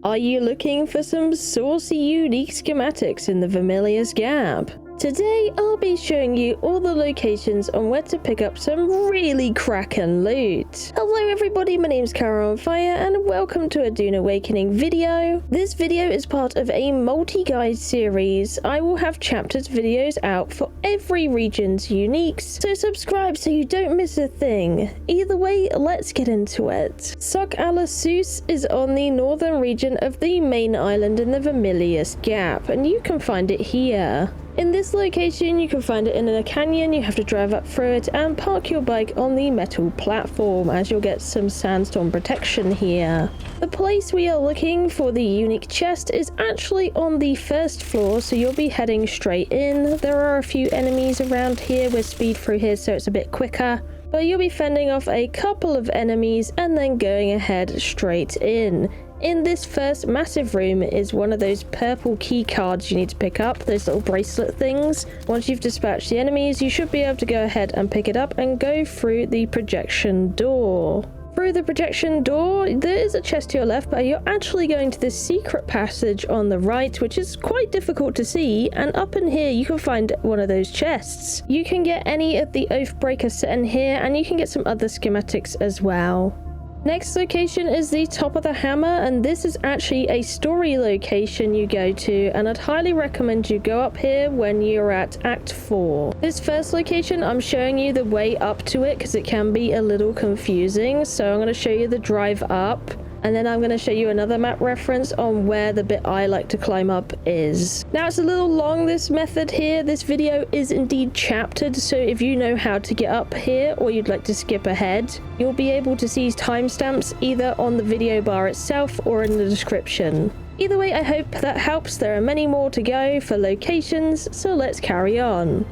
Are you looking for some saucy unique schematics in the Vermillius Gap? Today I'll be showing you all the locations on where to pick up some really crackin' loot. Hello everybody, my name's Cara on Fire and welcome to a Dune Awakening video. This video is part of a multi-guide series. I will have chapters videos out for every region's uniques, so subscribe so you don't miss a thing. Either way, let's get into it. Suk Alusus is on the northern region of the main island in the Vermillius Gap, and you can find it here. In this location, you can find it in a canyon. You have to drive up through it and park your bike on the metal platform, as you'll get some sandstorm protection here. The place we are looking for the unique chest is actually on the first floor, so you'll be heading straight in. There are a few enemies around here. We're speed through here, so it's a bit quicker. But you'll be fending off a couple of enemies and then going ahead straight in. In this first massive room is one of those purple key cards you need to pick up, those little bracelet things. Once you've dispatched the enemies, you should be able to go ahead and pick it up and go through the projection door. Through the projection door, there is a chest to your left, but you're actually going to this secret passage on the right, which is quite difficult to see, and up in here you can find one of those chests. You can get any of the oathbreaker set in here, and you can get some other schematics as well. Next location is the top of the hammer, and this is actually a story location you go to, and I'd highly recommend you go up here when you're at Act 4. This first location, I'm showing you the way up to it because it can be a little confusing, so I'm going to show you the drive up. And then I'm going to show you another map reference on where the bit I like to climb up is. Now it's a little long, this method here. This video is indeed chaptered, so if you know how to get up here or you'd like to skip ahead, you'll be able to see timestamps either on the video bar itself or in the description. Either way, I hope that helps. There are many more to go for locations, so let's carry on.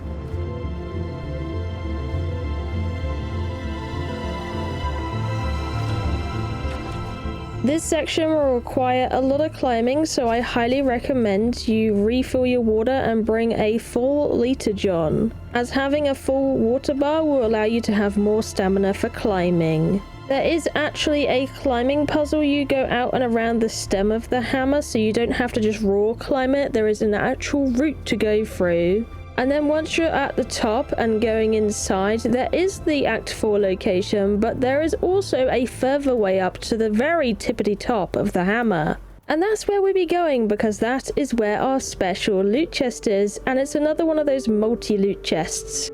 This section will require a lot of climbing, so I highly recommend you refill your water and bring a full liter john, as having a full water bar will allow you to have more stamina for climbing. There is actually a climbing puzzle. You go out and around the stem of the hammer, so you don't have to just raw climb it. There is an actual route to go through. And then once you're at the top and going inside, there is the Act 4 location, but there is also a further way up to the very tippity top of the hammer. And that's where we'll be going, because that is where our special loot chest is, and it's another one of those multi-loot chests.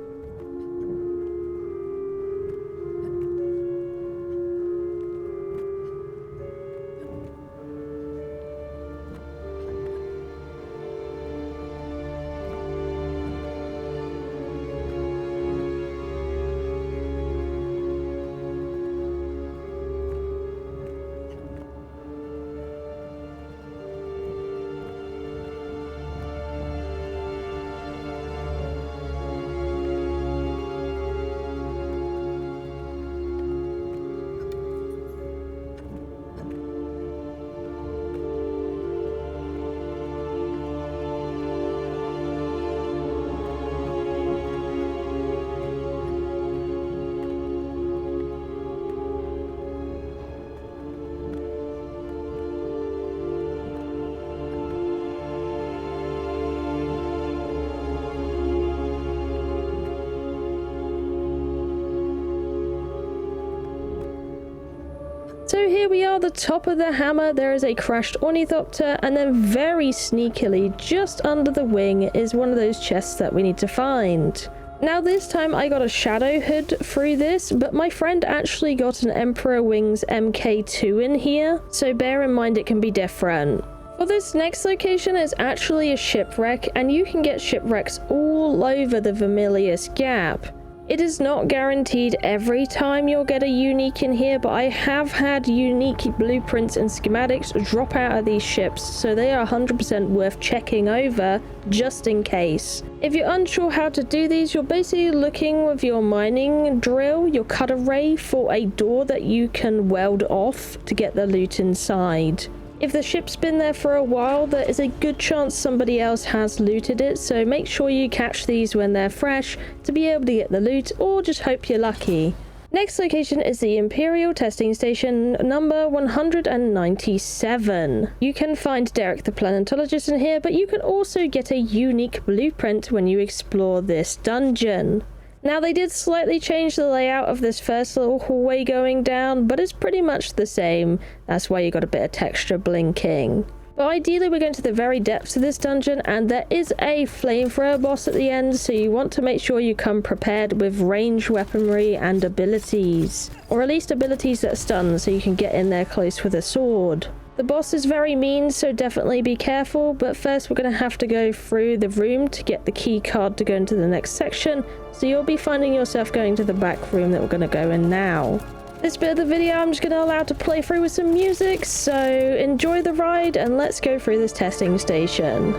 So here we are, the top of the hammer. There is a crashed ornithopter, and then very sneakily, just under the wing, is one of those chests that we need to find. Now this time I got a shadow hood through this, but my friend actually got an Emperor Wings MK2 in here, so bear in mind it can be different. For this next location is actually a shipwreck, and you can get shipwrecks all over the Vermillius Gap. It is not guaranteed every time you'll get a unique in here, but I have had unique blueprints and schematics drop out of these ships, so they are 100% worth checking over just in case. If you're unsure how to do these, you're basically looking with your mining drill, your cutter ray, for a door that you can weld off to get the loot inside. If the ship's been there for a while, there is a good chance somebody else has looted it, so make sure you catch these when they're fresh to be able to get the loot, or just hope you're lucky. Next location is the Imperial Testing Station number 197. You can find Derek the Planetologist in here, but you can also get a unique blueprint when you explore this dungeon. Now, they did slightly change the layout of this first little hallway going down, but it's pretty much the same. That's why you got a bit of texture blinking. But ideally, we're going to the very depths of this dungeon, and there is a flamethrower boss at the end, so you want to make sure you come prepared with range weaponry and abilities. Or at least abilities that stun, so you can get in there close with a sword. The boss is very mean, so definitely be careful, but first we're going to have to go through the room to get the key card to go into the next section, so you'll be finding yourself going to the back room that we're going to go in now. This bit of the video I'm just going to allow to play through with some music, so enjoy the ride and let's go through this testing station.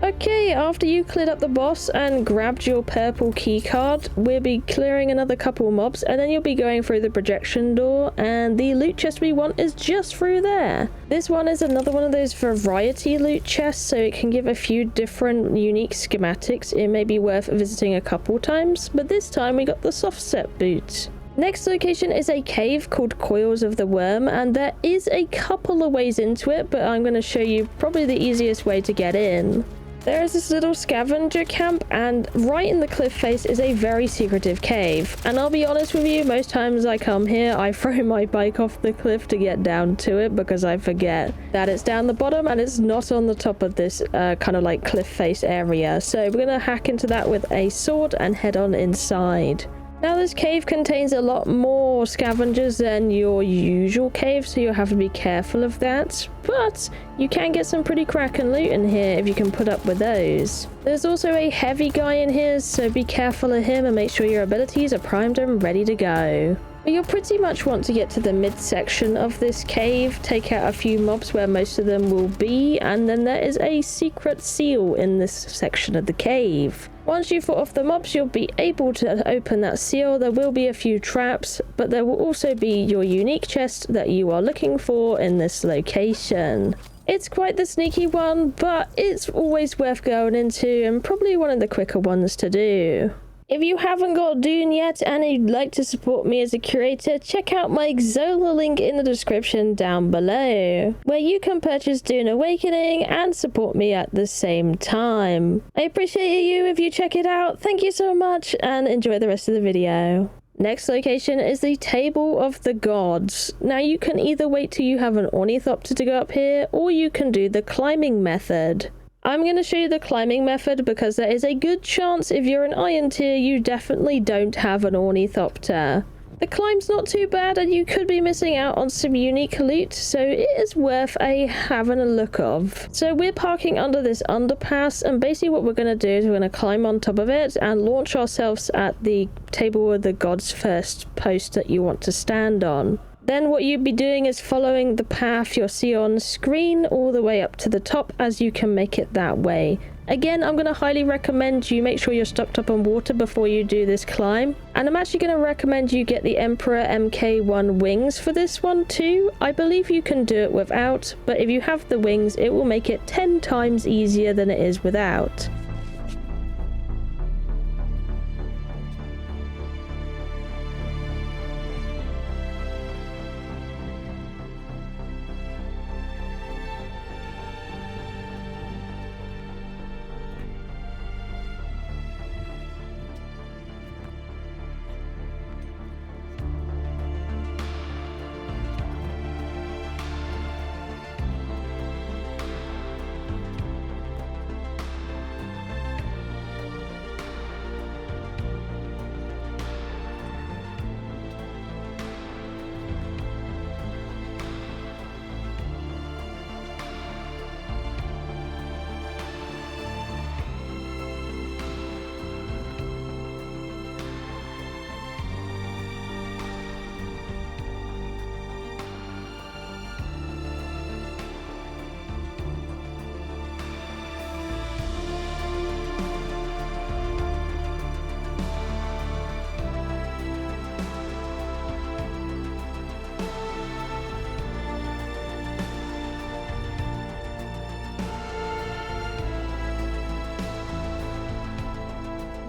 Okay, after you cleared up the boss and grabbed your purple key card, we'll be clearing another couple mobs, and then you'll be going through the projection door, and the loot chest we want is just through there. This one is another one of those variety loot chests, so it can give a few different unique schematics. It may be worth visiting a couple times, but this time we got the softstep boot. Next location is a cave called Coils of the Wyrm, and there is a couple of ways into it, but I'm going to show you probably the easiest way to get in. There is this little scavenger camp, and right in the cliff face is a very secretive cave. And I'll be honest with you, most times I come here, I throw my bike off the cliff to get down to it because I forget that it's down the bottom and it's not on the top of this kind of like cliff face area. So we're going to hack into that with a sword and head on inside. Now, this cave contains a lot more scavengers than your usual cave, so you'll have to be careful of that. But you can get some pretty cracking loot in here if you can put up with those. There's also a heavy guy in here, so be careful of him and make sure your abilities are primed and ready to go. But you'll pretty much want to get to the midsection of this cave, take out a few mobs where most of them will be, and then there is a secret seal in this section of the cave. Once you fought off the mobs, you'll be able to open that seal. There will be a few traps, but there will also be your unique chest that you are looking for in this location. It's quite the sneaky one, but it's always worth going into and probably one of the quicker ones to do. If you haven't got Dune yet and you'd like to support me as a curator, check out my Xola link in the description down below, where you can purchase Dune Awakening and support me at the same time. I appreciate you if you check it out. Thank you so much and enjoy the rest of the video. Next location is the Table of the Gods. Now, you can either wait till you have an ornithopter to go up here, or you can do the climbing method. I'm going to show you the climbing method because there is a good chance if you're an iron tier you definitely don't have an ornithopter. The climb's not too bad and you could be missing out on some unique loot, so it is worth having a look of. So we're parking under this underpass, and basically what we're going to do is we're going to climb on top of it and launch ourselves at the Table of the Gods first post that you want to stand on. Then what you'd be doing is following the path you'll see on screen all the way up to the top, as you can make it that way. Again, I'm going to highly recommend you make sure you're stocked up on water before you do this climb. And I'm actually going to recommend you get the Emperor MK1 wings for this one too. I believe you can do it without, but if you have the wings, it will make it 10 times easier than it is without.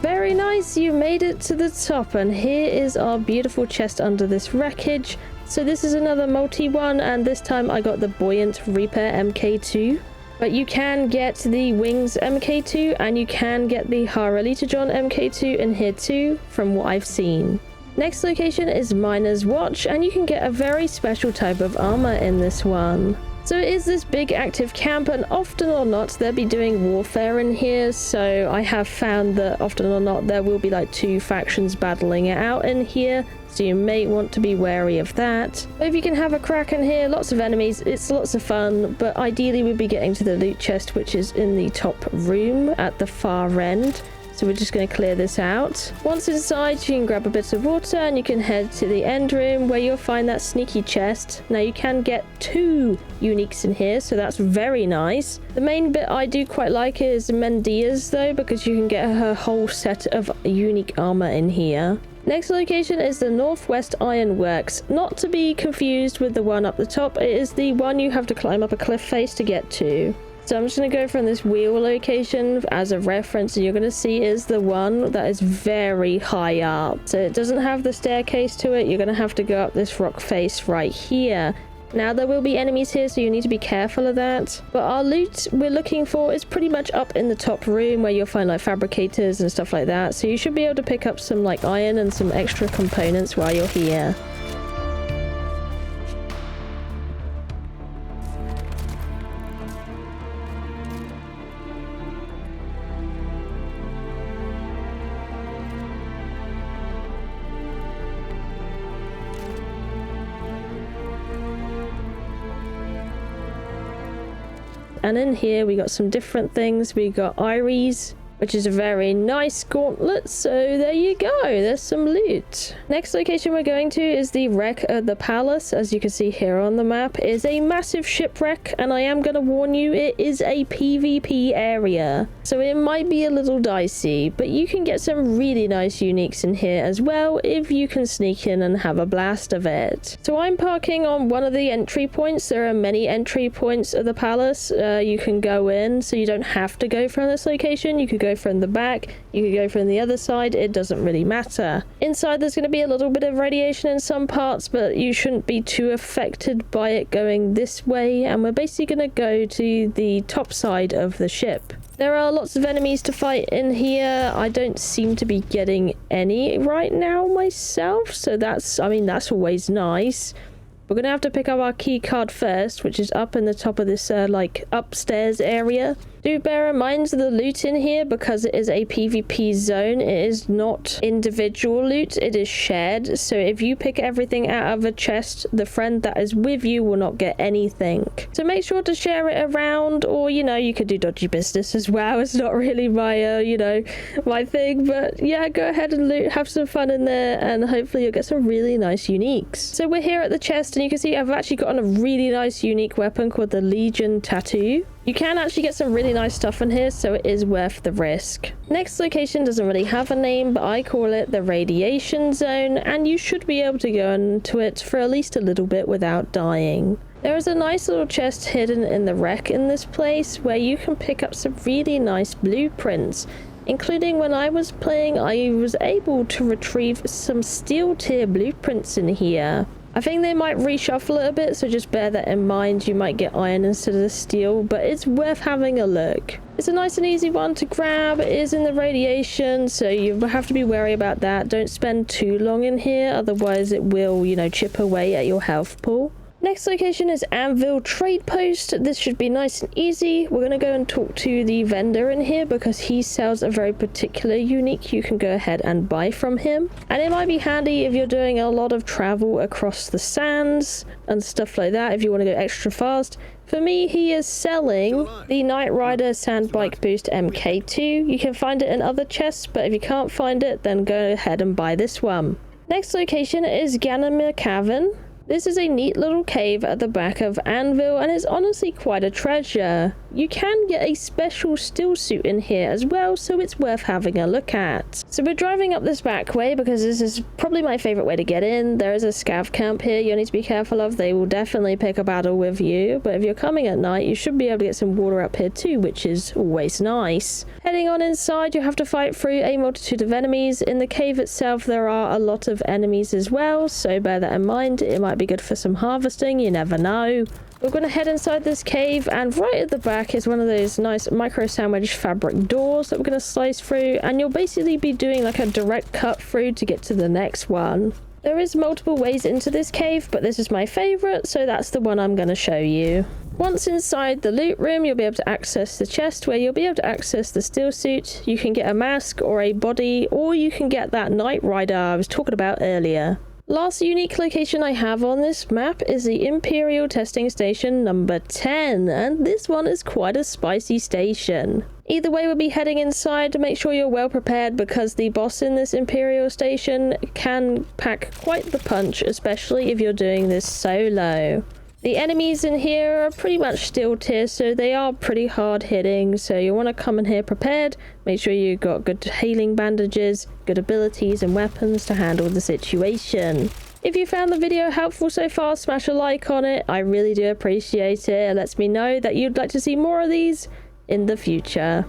Very nice, you made it to the top, and here is our beautiful chest under this wreckage. So this is another multi one, and this time I got the Buoyant Reaper MK2. But you can get the Wings MK2 and you can get the Haralitajon MK2 in here too, from what I've seen. Next location is Miner's Watch, and you can get a very special type of armor in this one. So it is this big active camp, and often or not they'll be doing warfare in here, so I have found that often or not there will be like two factions battling it out in here, so you may want to be wary of that. But if you can have a crack in here, lots of enemies, it's lots of fun, but ideally we'd be getting to the loot chest, which is in the top room at the far end. So we're just going to clear this out. Once inside, you can grab a bit of water and you can head to the end room where you'll find that sneaky chest. Now you can get 2 uniques in here, so that's very nice. The main bit I do quite like is mendias though, because you can get her whole set of unique armor in here. Next location is the Northwest Ironworks, not to be confused with the one up the top. It is the one you have to climb up a cliff face to get to. So I'm just going to go from this wheel location as a reference, and you're going to see is the one that is very high up. So it doesn't have the staircase to it. You're going to have to go up this rock face right here. Now there will be enemies here, so you need to be careful of that. But our loot we're looking for is pretty much up in the top room where you'll find like fabricators and stuff like that. So you should be able to pick up some like iron and some extra components while you're here. And in here we got some different things. We got Iris, which is a very nice gauntlet, so there you go, there's some loot. Next location we're going to is the wreck of the Pallas. As you can see here on the map, it is a massive shipwreck, and I am going to warn you, it is a PvP area, so it might be a little dicey, but you can get some really nice uniques in here as well if you can sneak in and have a blast of it. So I'm parking on one of the entry points. There are many entry points of the Pallas. You can go in, so you don't have to go from this location. You could go from the back, you could go from the other side, it doesn't really matter. Inside there's going to be a little bit of radiation in some parts, but you shouldn't be too affected by it going this way, and we're basically going to go to the top side of the ship. There are lots of enemies to fight in here. I don't seem to be getting any right now myself, so that's always nice. We're going to have to pick up our key card first, which is up in the top of this like upstairs area. Do bear in mind the loot in here, because it is a PvP zone, it is not individual loot, it is shared. So if you pick everything out of a chest, the friend that is with you will not get anything. So make sure to share it around, or you could do dodgy business as well. It's not really my my thing, but yeah, go ahead and loot, have some fun in there, and hopefully you'll get some really nice uniques. So we're here at the chest, and you can see I've actually gotten a really nice unique weapon called the Legion Tattoo. You can actually get some really nice stuff in here, so it is worth the risk. Next location doesn't really have a name, but I call it the radiation zone, and you should be able to go into it for at least a little bit without dying. There is a nice little chest hidden in the wreck in this place where you can pick up some really nice blueprints. Including when I was playing, I was able to retrieve some steel tier blueprints in here. I think they might reshuffle it a bit, so just bear that in mind. You might get iron instead of the steel, but it's worth having a look. It's a nice and easy one to grab. It is in the radiation, so you have to be wary about that. Don't spend too long in here, otherwise it will, chip away at your health pool. Next location is Anvil Trade Post. This should be nice and easy. We're going to go and talk to the vendor in here because he sells a very particular unique you can go ahead and buy from him. And it might be handy if you're doing a lot of travel across the sands and stuff like that, if you want to go extra fast. For me, he is selling the Nightrider Sandbike Boost MK2. You can find it in other chests, but if you can't find it, then go ahead and buy this one. Next location is Ghanima Cavern. This is a neat little cave at the back of Anvil, and it's honestly quite a treasure. You can get a special still suit in here as well, so it's worth having a look at. So we're driving up this back way because this is probably my favorite way to get in. There is a scav camp here you need to be careful of. They will definitely pick a battle with you, but if you're coming at night, you should be able to get some water up here too, which is always nice. Heading on inside, you have to fight through a multitude of enemies. In the cave itself, there are a lot of enemies as well, so bear that in mind. It might be good for some harvesting, you never know. We're going to head inside this cave, and right at the back is one of those nice micro sandwich fabric doors that we're going to slice through, and you'll basically be doing like a direct cut through to get to the next one. There is multiple ways into this cave, but this is my favorite, so that's the one I'm going to show you. Once inside the loot room, you'll be able to access the chest where you'll be able to access the steel suit. You can get a mask or a body, or you can get that nightrider I was talking about earlier. Last unique location I have on this map is the Imperial Testing Station number 10, and this one is quite a spicy station. Either way, we'll be heading inside to make sure you're well prepared because the boss in this Imperial Station can pack quite the punch, especially if you're doing this solo. The enemies in here are pretty much steel tier, so they are pretty hard hitting, so you want to come in here prepared. Make sure you've got good healing bandages, good abilities and weapons to handle the situation. If you found the video helpful so far, smash a like on it. I really do appreciate it. It lets me know that you'd like to see more of these in the future.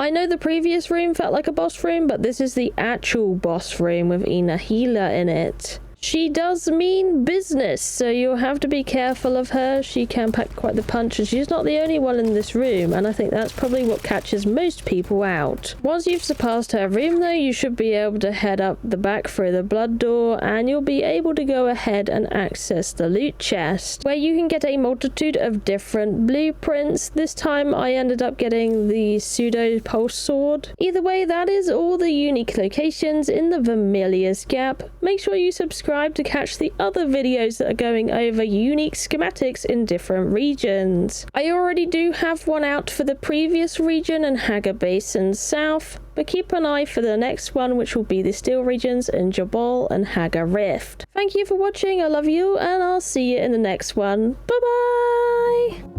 I know the previous room felt like a boss room, but this is the actual boss room with Inahila in it. She does mean business, so you'll have to be careful of her. She can pack quite the punch, and she's not the only one in this room, and I think that's probably what catches most people out. Once you've surpassed her room though, you should be able to head up the back through the blood door, and you'll be able to go ahead and access the loot chest, where you can get a multitude of different blueprints. This time I ended up getting the pseudo pulse sword. Either way, that is all the unique locations in the Vermillius Gap. Make sure you subscribe to catch the other videos that are going over unique schematics in different regions. I already do have one out for the previous region and Haga Basin South, but keep an eye for the next one, which will be the Steel regions in Jabal and Haga Rift. Thank you for watching, I love you, and I'll see you in the next one. Bye bye!